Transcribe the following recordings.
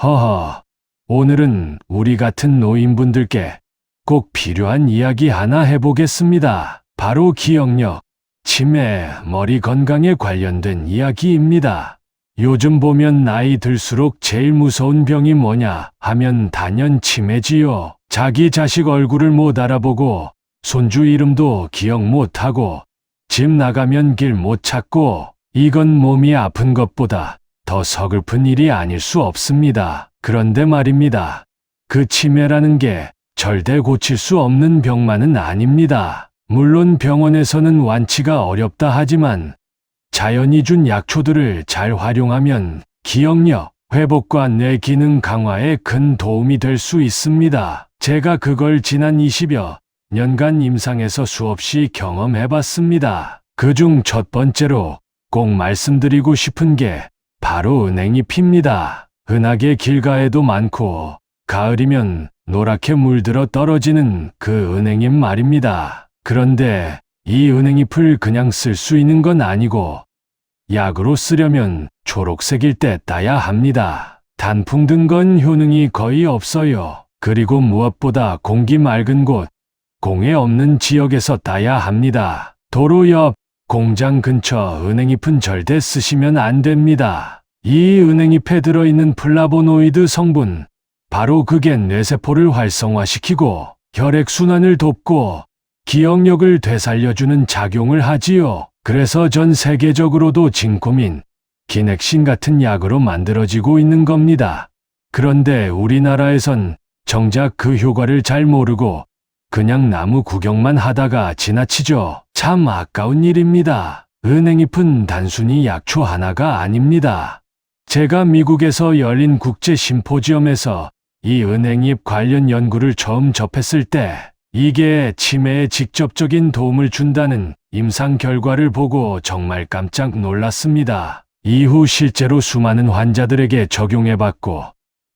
허허, 오늘은 우리 같은 노인분들께 꼭 필요한 이야기 하나 해보겠습니다. 바로 기억력, 치매, 머리 건강에 관련된 이야기입니다. 요즘 보면 나이 들수록 제일 무서운 병이 뭐냐 하면 단연 치매지요. 자기 자식 얼굴을 못 알아보고 손주 이름도 기억 못하고 집 나가면 길 못 찾고 이건 몸이 아픈 것보다 더 서글픈 일이 아닐 수 없습니다. 그런데 말입니다. 그 치매라는 게 절대 고칠 수 없는 병만은 아닙니다. 물론 병원에서는 완치가 어렵다 하지만 자연이 준 약초들을 잘 활용하면 기억력, 회복과 뇌 기능 강화에 큰 도움이 될 수 있습니다. 제가 그걸 지난 20여 년간 임상에서 수없이 경험해봤습니다. 그중 첫 번째로 꼭 말씀드리고 싶은 게 바로 은행잎입니다. 흔하게 길가에도 많고 가을이면 노랗게 물들어 떨어지는 그 은행잎 말입니다. 그런데 이 은행잎을 그냥 쓸 수 있는 건 아니고 약으로 쓰려면 초록색일 때 따야 합니다. 단풍 든 건 효능이 거의 없어요. 그리고 무엇보다 공기 맑은 곳, 공해 없는 지역에서 따야 합니다. 도로 옆, 공장 근처 은행잎은 절대 쓰시면 안 됩니다. 이 은행잎에 들어있는 플라보노이드 성분, 바로 그게 뇌세포를 활성화시키고 혈액순환을 돕고 기억력을 되살려주는 작용을 하지요. 그래서 전 세계적으로도 진코민, 기넥신 같은 약으로 만들어지고 있는 겁니다. 그런데 우리나라에선 정작 그 효과를 잘 모르고 그냥 나무 구경만 하다가 지나치죠. 참 아까운 일입니다. 은행잎은 단순히 약초 하나가 아닙니다. 제가 미국에서 열린 국제 심포지엄에서 이 은행잎 관련 연구를 처음 접했을 때 이게 치매에 직접적인 도움을 준다는 임상 결과를 보고 정말 깜짝 놀랐습니다. 이후 실제로 수많은 환자들에게 적용해봤고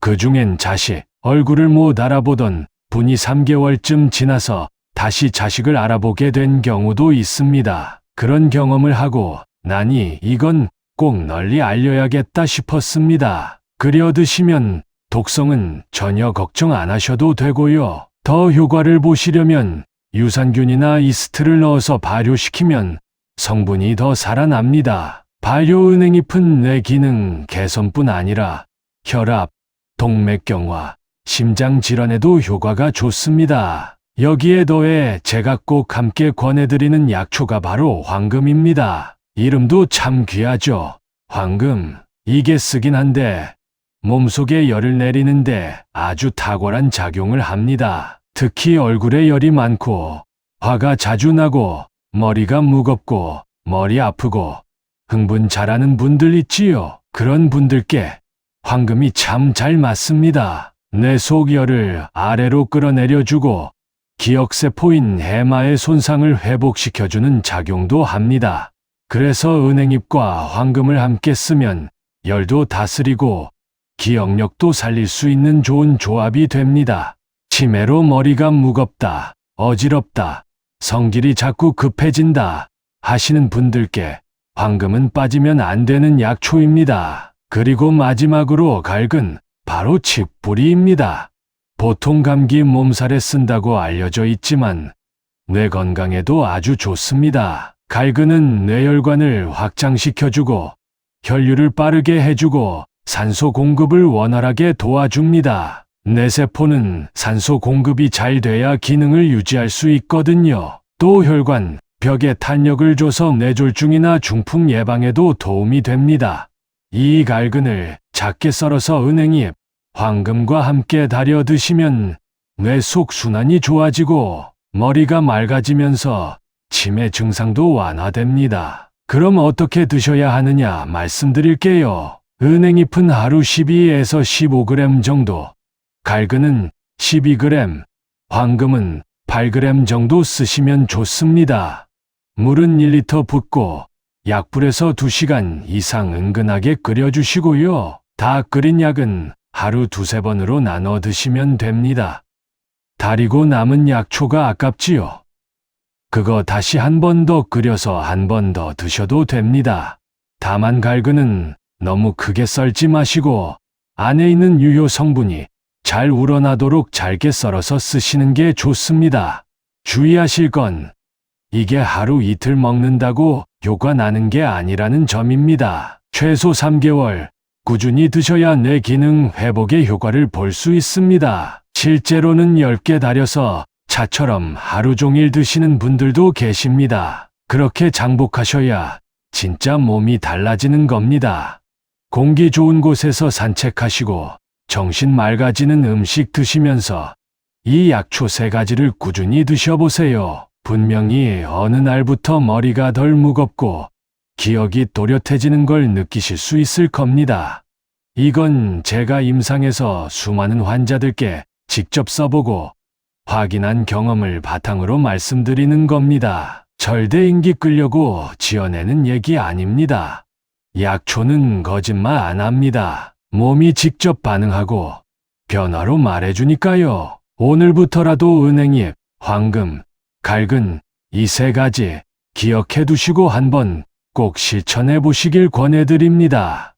그 중엔 자식, 얼굴을 못 알아보던 분이 3개월쯤 지나서 다시 자식을 알아보게 된 경우도 있습니다. 그런 경험을 하고 나니 이건 꼭 널리 알려야겠다 싶었습니다. 끓여 드시면 독성은 전혀 걱정 안 하셔도 되고요. 더 효과를 보시려면 유산균이나 이스트를 넣어서 발효시키면 성분이 더 살아납니다. 발효은행잎은 뇌 기능 개선뿐 아니라 혈압, 동맥경화, 심장질환에도 효과가 좋습니다. 여기에 더해 제가 꼭 함께 권해드리는 약초가 바로 황금입니다. 이름도 참 귀하죠. 황금. 이게 쓰긴 한데 몸속에 열을 내리는데 아주 탁월한 작용을 합니다. 특히 얼굴에 열이 많고 화가 자주 나고 머리가 무겁고 머리 아프고 흥분 잘하는 분들 있지요. 그런 분들께 황금이 참 잘 맞습니다. 뇌 속 열을 아래로 끌어내려주고 기억세포인 해마의 손상을 회복시켜주는 작용도 합니다. 그래서 은행잎과 황금을 함께 쓰면 열도 다스리고 기억력도 살릴 수 있는 좋은 조합이 됩니다. 치매로 머리가 무겁다, 어지럽다, 성질이 자꾸 급해진다 하시는 분들께 황금은 빠지면 안 되는 약초입니다. 그리고 마지막으로 갈근, 바로 칡뿌리입니다. 보통 감기 몸살에 쓴다고 알려져 있지만 뇌 건강에도 아주 좋습니다. 갈근은 뇌혈관을 확장시켜주고 혈류를 빠르게 해주고 산소 공급을 원활하게 도와줍니다. 뇌세포는 산소 공급이 잘 돼야 기능을 유지할 수 있거든요. 또 혈관, 벽에 탄력을 줘서 뇌졸중이나 중풍 예방에도 도움이 됩니다. 이 갈근을 작게 썰어서 은행잎, 황금과 함께 달여 드시면 뇌 속 순환이 좋아지고 머리가 맑아지면서 치매 증상도 완화됩니다. 그럼 어떻게 드셔야 하느냐 말씀드릴게요. 은행잎은 하루 12에서 15g 정도, 갈근은 12g, 황금은 8g 정도 쓰시면 좋습니다. 물은 1리터 붓고 약불에서 2시간 이상 은근하게 끓여주시고요. 다 끓인 약은 하루 2~3번으로 나눠 드시면 됩니다. 달이고 남은 약초가 아깝지요. 그거 다시 한 번 더 끓여서 한 번 더 드셔도 됩니다. 다만 갈근은 너무 크게 썰지 마시고 안에 있는 유효 성분이 잘 우러나도록 잘게 썰어서 쓰시는 게 좋습니다. 주의하실 건 이게 하루 이틀 먹는다고 효과 나는 게 아니라는 점입니다. 최소 3개월 꾸준히 드셔야 뇌 기능 회복의 효과를 볼 수 있습니다. 실제로는 10개 달여서 차처럼 하루 종일 드시는 분들도 계십니다. 그렇게 장복하셔야 진짜 몸이 달라지는 겁니다. 공기 좋은 곳에서 산책하시고 정신 맑아지는 음식 드시면서 이 약초 3가지를 꾸준히 드셔보세요. 분명히 어느 날부터 머리가 덜 무겁고 기억이 또렷해지는 걸 느끼실 수 있을 겁니다. 이건 제가 임상에서 수많은 환자들께 직접 써보고 확인한 경험을 바탕으로 말씀드리는 겁니다. 절대 인기 끌려고 지어내는 얘기 아닙니다. 약초는 거짓말 안 합니다. 몸이 직접 반응하고 변화로 말해주니까요. 오늘부터라도 은행잎, 황금, 갈근 이 3가지 기억해 두시고 한번 꼭 실천해 보시길 권해드립니다.